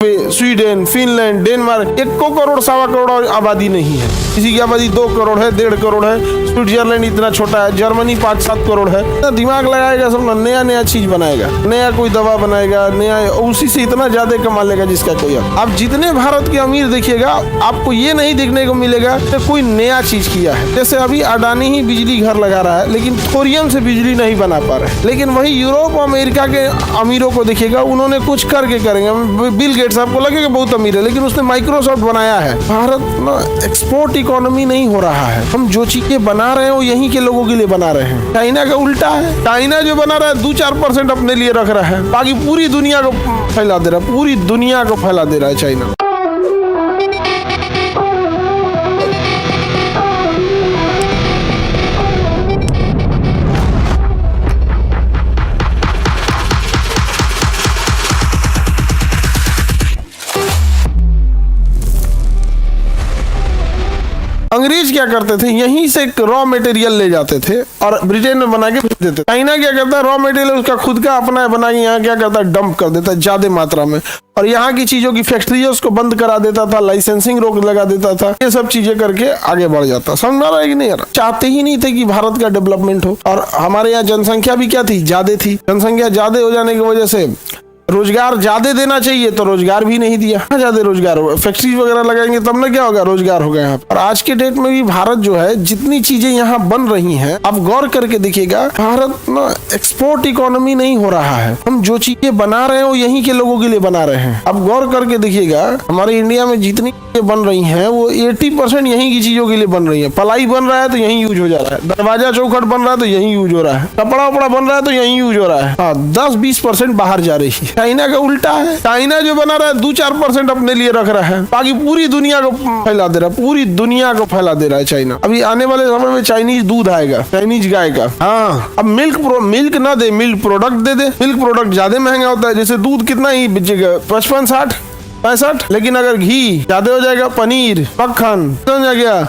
Sweden, Finland, Denmark 1 crore 1.25 crore आबादी नहीं है। किसी की आबादी 2 करोड़ है, 1.5 करोड़ है। स्विट्जरलैंड इतना छोटा है, जर्मनी 5-7 करोड़ है। तो दिमाग लगाएगा सब, नया नया चीज बनाएगा, नया कोई दवा बनाएगा, नया उसी से इतना ज्यादा कमा लेगा जिसका कोई। आप जितने भारत के अमीर देखिएगा, आपको ये नहीं देखने को मिलेगा कि कोई नया चीज किया है। जैसे अभी अडानी ही बिजली घर लगा रहा है, लेकिन थोरियम से बिजली नहीं बना पा रहा है। लेकिन वही यूरोप अमेरिका के अमीरों को देखिएगा, उन्होंने कुछ करके करेंगे। बिल गेट्स आपको लगेगा बहुत अमीर है, लेकिन उसने माइक्रोसॉफ्ट बनाया है। भारत ना एक्सपोर्ट इकोनॉमी नहीं हो रहा है। हम जो चीजें बना रहे हैं वो यहीं के लोगों के लिए बना रहे हैं। चाइना का उल्टा है। चाइना जो बना रहा है 2-4% अपने लिए रख रहा है, बाकी पूरी दुनिया को फैला दे रहा है। पूरी दुनिया को फैला दे रहा है चाइना। अंग्रेज क्या करते थे, यहीं से रॉ मटेरियल ले जाते थे और ब्रिटेन में बना के भेज देते। चाइना क्या करता है, रॉ मटेरियल उसका खुद का अपना बना के यहाँ क्या करता है, डंप कर देता है ज्यादा मात्रा में, और यहाँ की चीजों की फैक्ट्री उसको बंद करा देता था, लाइसेंसिंग रोक लगा देता था। ये सब चीजें करके आगे बढ़ जाता। समझ रहा है कि नहीं यार? चाहते ही नहीं थे कि भारत का डेवलपमेंट हो। और हमारे यहाँ जनसंख्या भी क्या थी, ज्यादा थी। जनसंख्या ज्यादा हो जाने की वजह से रोजगार ज्यादा देना चाहिए तो रोजगार भी नहीं दिया। ज्यादा रोजगार हो, फैक्ट्री वगैरह लगाएंगे तब ना क्या होगा, रोजगार होगा यहाँ। और आज के डेट में भी भारत जो है, जितनी चीजें यहाँ बन रही हैं, आप गौर करके देखिएगा, भारत ना एक्सपोर्ट इकोनॉमी नहीं हो रहा है। हम जो चीजें बना रहे हैं वो यहीं के लोगों के लिए बना रहे हैं। आप गौर करके देखिएगा, हमारे इंडिया में जितनी चीजें बन रही हैं वो 80% यहीं की चीजों के लिए बन रही है। पलाई बन रहा है तो यहीं यूज हो जा रहा है, दरवाजा चौखट बन रहा है तो यहीं यूज हो रहा है, कपड़ा वपड़ा बन रहा है तो यहीं यूज हो रहा है। हाँ, 10-20% बाहर जा रही है। चाइना का उल्टा है। चाइना जो बना रहा है 2-4% अपने लिए रख रहा है, बाकी पूरी दुनिया को फैला दे रहा है। पूरी दुनिया को फैला दे रहा है चाइना। अभी आने वाले समय में चाइनीज दूध आएगा, चाइनीज गाय का। हाँ, अब मिल्क ना दे, मिल्क प्रोडक्ट दे दे। मिल्क प्रोडक्ट ज्यादा महंगा होता है। जैसे दूध कितना ही बिकेगा, 55, 60, 65, लेकिन अगर घी ज्यादा हो जाएगा, पनीर, मक्खन, समझ आ गया?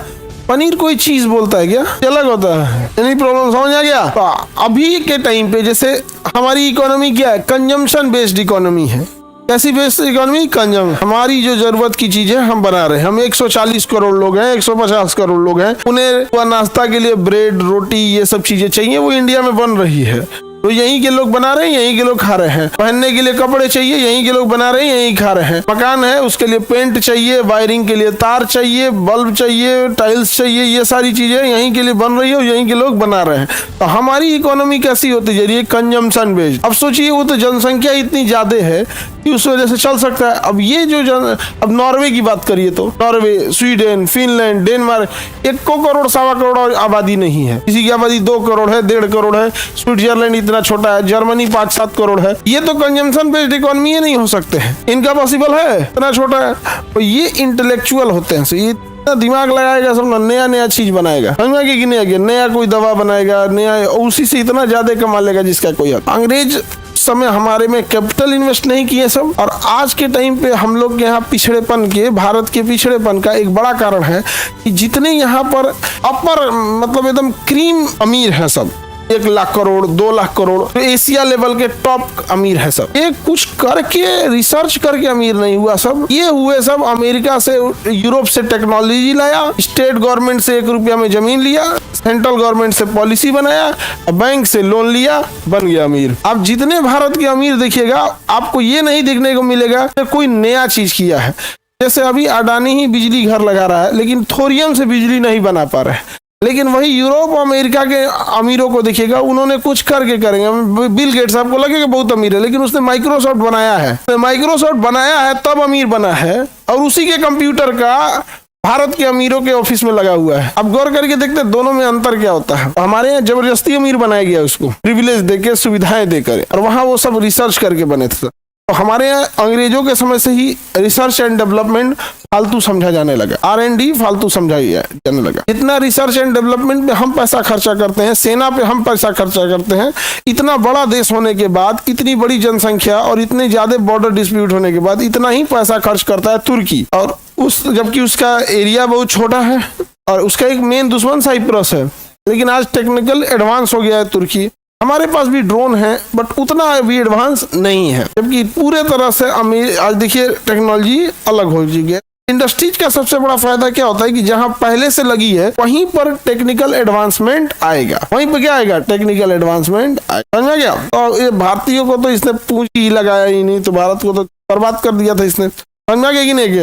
पनीर कोई चीज बोलता है क्या, अलग होता है। यानी प्रॉब्लम समझ आ गया? तो अभी के टाइम पे जैसे हमारी इकोनॉमी क्या है, कंजम्पशन बेस्ड इकोनॉमी है। कैसी बेस्ड इकोनॉमी? कंजम। हमारी जो जरूरत की चीजें हम बना रहे हैं। हम 140 करोड़ लोग हैं, 150 करोड़ लोग हैं। उन्हें नाश्ता के लिए ब्रेड, रोटी, ये सब चीजें चाहिए, वो इंडिया में बन रही है। तो यहीं के लोग बना रहे हैं, यहीं के लोग खा रहे हैं। पहनने के लिए कपड़े चाहिए, यहीं के लोग बना रहे हैं, यहीं खा रहे हैं। मकान है, उसके लिए पेंट चाहिए, वायरिंग के लिए तार चाहिए, बल्ब चाहिए, टाइल्स चाहिए, ये सारी चीजें यहीं के लिए बन रही है और यहीं के लोग बना रहे हैं। तो हमारी इकोनॉमी कैसी होती जा रही है, कंजम्पशन बेस्ड। अब सोचिए, वो तो जनसंख्या इतनी ज्यादा है कि उस वजह से चल सकता है। अब ये जो अब नॉर्वे की बात करिए तो Norway, Sweden, Finland, Denmark 1 crore 1.25 crore आबादी नहीं है। किसी की आबादी 2 करोड़ है, 1.5 करोड़ है। स्विट्जरलैंड इतना छोटा है, जर्मनी 5-7 करोड़ है। ये तो कंजम्पशन बेस्ड इकोनॉमी ही नहीं हो सकते हैं। इनका पॉसिबल है, इतना छोटा है। तो ये इंटेलेक्चुअल होते हैं, ये दिमाग लगाएगा सब, नया नया चीज बनाएगा। समझ में कि नहीं? नया कोई दवा बनाएगा, नया उसी से इतना ज्यादा कमा लेगा जिसका कोई। अंग्रेज समय हमारे में कैपिटल इन्वेस्ट नहीं किए सब। और आज के टाइम पे हम लोग के यहाँ पिछड़ेपन के, भारत के पिछड़ेपन का एक बड़ा कारण है कि जितने यहाँ पर अपर मतलब एकदम क्रीम अमीर है सब, 1 लाख करोड़, 2 लाख करोड़, तो एशिया लेवल के टॉप अमीर है सब। ये कुछ करके, रिसर्च करके अमीर नहीं हुआ सब। ये हुए सब अमेरिका से, यूरोप से टेक्नोलॉजी लाया, स्टेट गवर्नमेंट से 1 रुपया में जमीन लिया, सेंट्रल गवर्नमेंट से पॉलिसी बनाया, बैंक से लोन लिया, बन गया अमीर। आप जितने भारत के अमीर देखिएगा, आपको ये नहीं देखने को मिलेगा कि कोई नया चीज किया है। जैसे अभी अडानी ही बिजली घर लगा रहा है, लेकिन थोरियम से बिजली नहीं बना पा रहा है। लेकिन वही यूरोप अमेरिका के अमीरों को देखिएगा, उन्होंने कुछ करके करेंगे। बिल गेट्स आपको लगेगा बहुत अमीर है, लेकिन उसने माइक्रोसॉफ्ट बनाया है। माइक्रोसॉफ्ट बनाया है तब अमीर बना है, और उसी के कंप्यूटर का भारत के अमीरों के ऑफिस में लगा हुआ है। अब गौर करके देखते हैं दोनों में अंतर क्या होता है। हमारे यहाँ जबरदस्ती अमीर बनाया गया, उसको प्रिविलेज देके, सुविधाएं देकर, और वहां वो सब रिसर्च करके बने थे। तो हमारे यहाँ अंग्रेजों के समय से ही रिसर्च एंड डेवलपमेंट फालतू समझा जाने लगा, R&D फालतू समझा जाने लगा। जितना रिसर्च एंड डेवलपमेंट पे हम पैसा खर्चा करते हैं, सेना पे हम पैसा खर्चा करते हैं, इतना बड़ा देश होने के बाद, इतनी बड़ी जनसंख्या और इतने ज्यादा बॉर्डर डिस्प्यूट होने के बाद, इतना ही पैसा खर्च करता है तुर्की। और जबकि उसका एरिया बहुत छोटा है और उसका एक मेन दुश्मन साइप्रस है। लेकिन आज टेक्निकल एडवांस हो गया है तुर्की। हमारे पास भी ड्रोन है बट उतना भी एडवांस नहीं है, जबकि पूरे तरह से आज देखिए टेक्नोलॉजी अलग हो चुकी है। इंडस्ट्रीज का सबसे बड़ा फायदा क्या होता है कि जहां पहले से लगी है वहीं पर टेक्निकल एडवांसमेंट आएगा, वहीं पर क्या आएगा, टेक्निकल एडवांसमेंट आएगा। समझ गया? तो ये भारतीयों को तो इसने पूंजी लगाया ही नहीं, तो भारत को तो बर्बाद कर दिया था इसने। समझ गया कि नहीं?